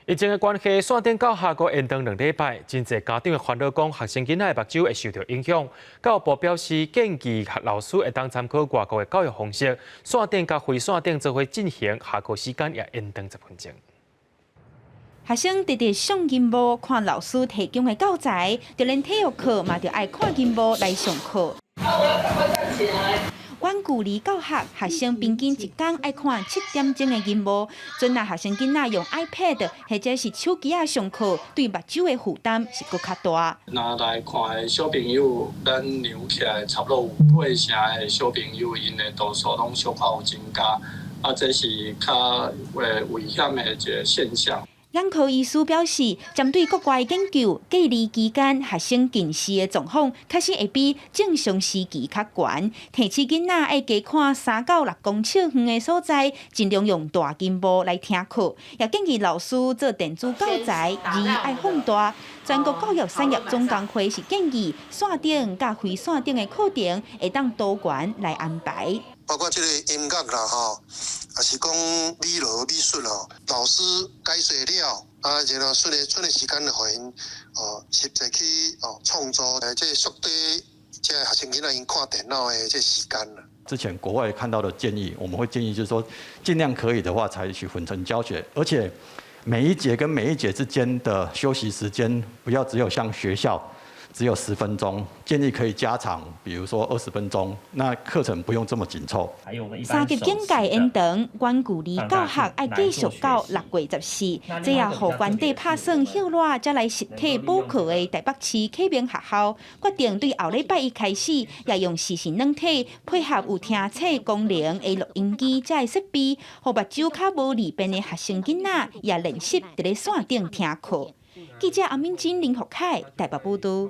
疫情的关系，线顶到下个延长2礼拜，真侪家长的烦恼讲，学生囡仔的目睭会受到影响。教育部表示，建议老师会当参考外国的教育方式，线顶甲非线顶做伙进行，下课时间也延长10分钟。学生直直上荧幕看老师提供的教材，就连体育课嘛，就爱看荧幕来上课。阮距离教学，学生平均一天爱看7点钟的荧幕。阵那学生囡仔用 iPad 或者是手机啊上课，对目睭的负担是搁较大。拿来看的小朋友，咱量起来差不多有8成的小朋友，因的度数拢小可有增加，这是较危险的一个现象。眼科医师表示，针对国外研究，隔离期间学生近视的状况，确实会比正常时期较悬。提醒囡仔爱加看3到6公尺远的所在，尽量用大荧幕来听课。也建议老师做电子教材，爱放大。全国教育产业总工会是建议线顶甲非线顶的课程会当多元来安排。包括这个音乐啦，也是讲美劳美术老师解说了，然后剩的时间互因实际去创作，这缩短这学生囡仔因看电脑的这时间啦。之前国外看到的建议，我们会建议就是说，尽量可以的话，采取混成教学，而且每一节跟每一节之间的休息时间，不要只有像学校只有10分钟，建议可以加长，比如说20分钟，那课程不用这么紧凑。3级警戒延长，远距离教学爱继续到6月14，这也互原地拍算休热，才来实体补课的台北市启明学校，决定对后礼拜1开始，也用时时软体配合有听册功能的录音机这类设备，互目睭较无利便的学生囡仔也练习伫咧线顶听课。记者阿敏珍、林福凯台北报道。